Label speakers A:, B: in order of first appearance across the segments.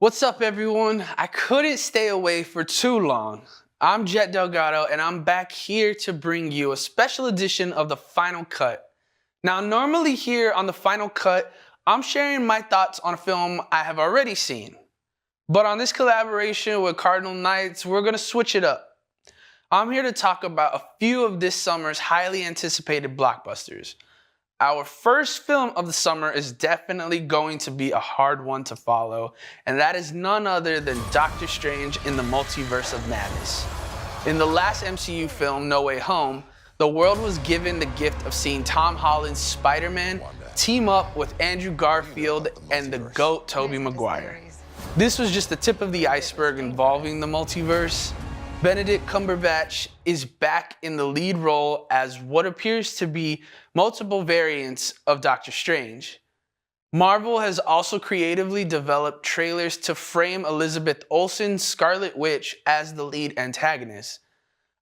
A: What's up, everyone? I couldn't stay away for too long. I'm Jett Delgado, and I'm back here to bring you a special edition of The Final Cut. Now, normally here on The Final Cut, I'm sharing my thoughts on a film I have already seen. But on this collaboration with Cardinal Knights, we're going to switch it up. I'm here to talk about a few of this summer's highly anticipated blockbusters. Our first film of the summer is definitely going to be a hard one to follow, and that is none other than Doctor Strange in the Multiverse of Madness. In the last MCU film, No Way Home, the world was given the gift of seeing Tom Holland's Spider-Man team up with Andrew Garfield and the GOAT Tobey Maguire. This was just the tip of the iceberg involving the multiverse. Benedict Cumberbatch is back in the lead role as what appears to be multiple variants of Doctor Strange. Marvel has also creatively developed trailers to frame Elizabeth Olsen's Scarlet Witch as the lead antagonist.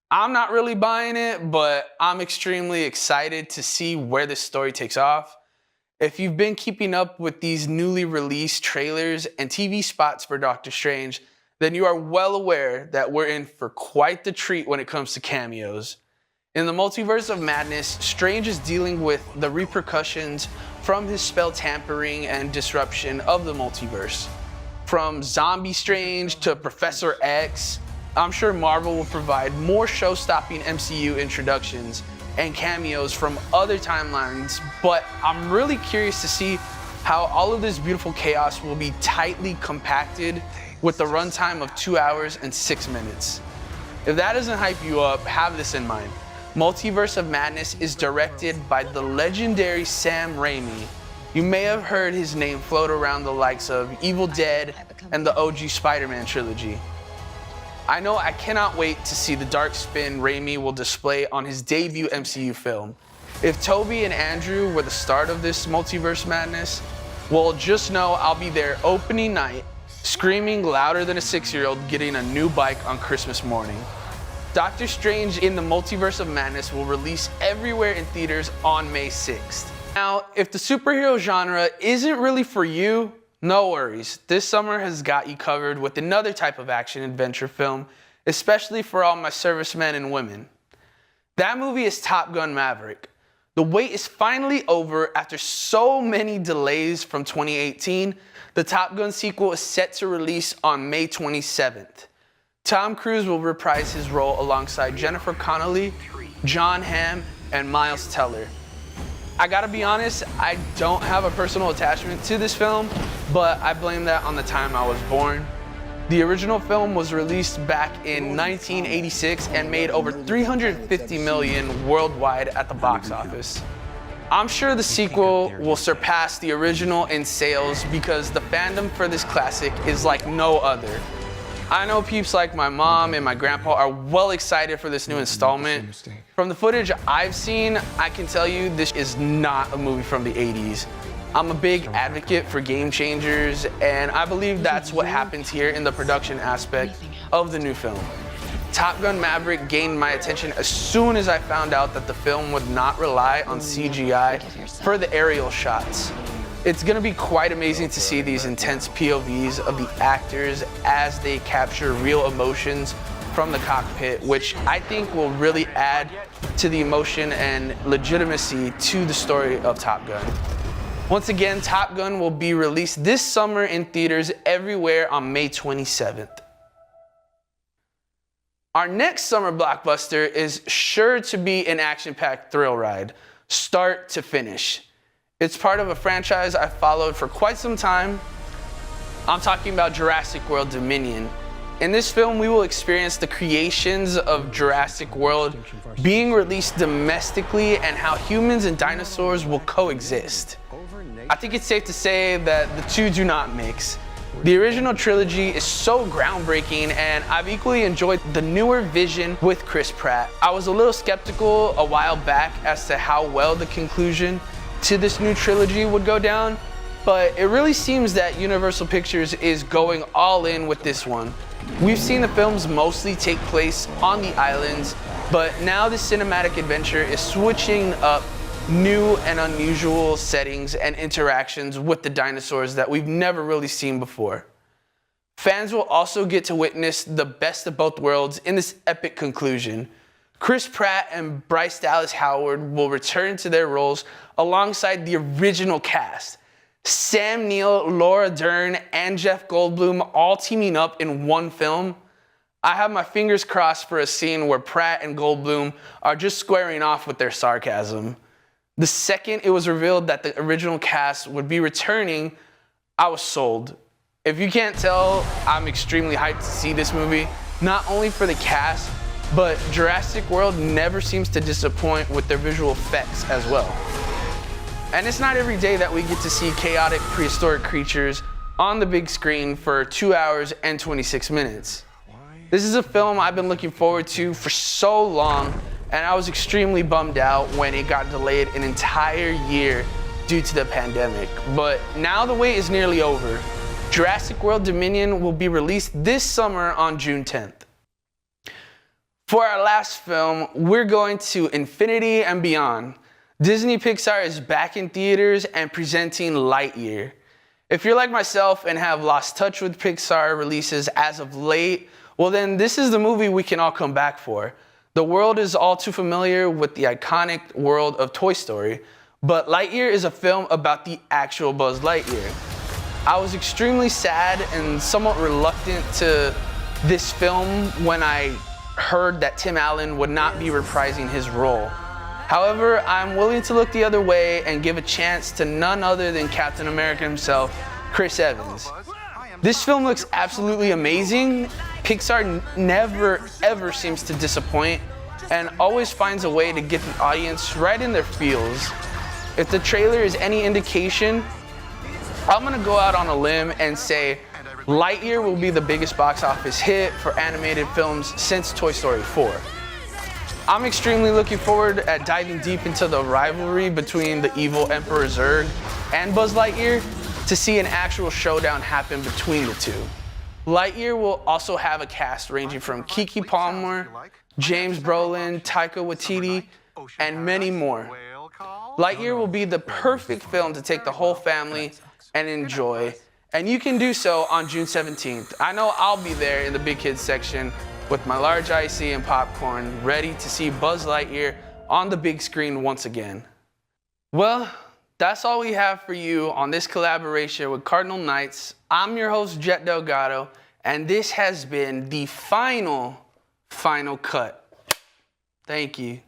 A: I'm not really buying it, but I'm extremely excited to see where this story takes off. If you've been keeping up with these newly released trailers and TV spots for Doctor Strange, then you are well aware that we're in for quite the treat when it comes to cameos. In the Multiverse of Madness, Strange is dealing with the repercussions from his spell tampering and disruption of the multiverse. From Zombie Strange to Professor X, I'm sure Marvel will provide more show-stopping MCU introductions and cameos from other timelines, but I'm really curious to see how all of this beautiful chaos will be tightly compacted with a runtime of 2 hours and 6 minutes. If that doesn't hype you up, have this in mind. Multiverse of Madness is directed by the legendary Sam Raimi. You may have heard his name float around the likes of Evil Dead and the OG Spider-Man trilogy. I know I cannot wait to see the dark spin Raimi will display on his debut MCU film. If Tobey and Andrew were the start of this Multiverse Madness, well, just know I'll be there opening night, screaming louder than a 6-year-old getting a new bike on Christmas morning. Doctor Strange in the Multiverse of Madness will release everywhere in theaters on May 6th. Now, if the superhero genre isn't really for you, no worries. This summer has got you covered with another type of action-adventure film, especially for all my servicemen and women. That movie is Top Gun: Maverick. The wait is finally over after so many delays from 2018. The Top Gun sequel is set to release on May 27th. Tom Cruise will reprise his role alongside Jennifer Connelly, John Hamm, and Miles Teller. I gotta be honest, I don't have a personal attachment to this film, but I blame that on the time I was born. The original film was released back in 1986 and made over $350 million worldwide at the box office. I'm sure the sequel will surpass the original in sales because the fandom for this classic is like no other. I know peeps like my mom and my grandpa are well excited for this new installment. From the footage I've seen, I can tell you this is not a movie from the 80s. I'm a big advocate for game changers, and I believe that's what happens here in the production aspect of the new film. Top Gun: Maverick gained my attention as soon as I found out that the film would not rely on CGI for the aerial shots. It's gonna be quite amazing to see these intense POVs of the actors as they capture real emotions from the cockpit, which I think will really add to the emotion and legitimacy to the story of Top Gun. Once again, Top Gun will be released this summer in theaters everywhere on May 27th. Our next summer blockbuster is sure to be an action-packed thrill ride, start to finish. It's part of a franchise I've followed for quite some time. I'm talking about Jurassic World Dominion. In this film, we will experience the creations of Jurassic World being released domestically and how humans and dinosaurs will coexist. I think it's safe to say that the two do not mix. The original trilogy is so groundbreaking, and I've equally enjoyed the newer vision with Chris Pratt. I was a little skeptical a while back as to how well the conclusion to this new trilogy would go down, but it really seems that Universal Pictures is going all in with this one. We've seen the films mostly take place on the islands, but now the cinematic adventure is switching up new and unusual settings and interactions with the dinosaurs that we've never really seen before. Fans will also get to witness the best of both worlds in this epic conclusion. Chris Pratt and Bryce Dallas Howard will return to their roles alongside the original cast. Sam Neill, Laura Dern, and Jeff Goldblum all teaming up in one film. I have my fingers crossed for a scene where Pratt and Goldblum are just squaring off with their sarcasm. The second it was revealed that the original cast would be returning, I was sold. If you can't tell, I'm extremely hyped to see this movie, not only for the cast, but Jurassic World never seems to disappoint with their visual effects as well. And it's not every day that we get to see chaotic prehistoric creatures on the big screen for 2 hours and 26 minutes. This is a film I've been looking forward to for so long, and I was extremely bummed out when it got delayed an entire year due to the pandemic. But now the wait is nearly over. Jurassic World Dominion will be released this summer on June 10th. For our last film, we're going to infinity and beyond. Disney Pixar is back in theaters and presenting Lightyear. If you're like myself and have lost touch with Pixar releases as of late, well then this is the movie we can all come back for. The world is all too familiar with the iconic world of Toy Story, but Lightyear is a film about the actual Buzz Lightyear. I was extremely sad and somewhat reluctant to this film when I heard that Tim Allen would not be reprising his role. However, I'm willing to look the other way and give a chance to none other than Captain America himself, Chris Evans. This film looks absolutely amazing. Pixar never ever seems to disappoint and always finds a way to get the audience right in their feels. If the trailer is any indication, I'm gonna go out on a limb and say Lightyear will be the biggest box office hit for animated films since Toy Story 4. I'm extremely looking forward at diving deep into the rivalry between the evil Emperor Zurg and Buzz Lightyear to see an actual showdown happen between the two. Lightyear will also have a cast ranging from Keke Palmer, James Brolin, Taika Waititi, and many more. Lightyear will be the perfect film to take the whole family and enjoy, and you can do so on June 17th. I know I'll be there in the big kids section with my large icy and popcorn, ready to see Buzz Lightyear on the big screen once again. Well, that's all we have for you on this collaboration with Cardinal Knights. I'm your host, Jett Delgado, and this has been the final cut. Thank you.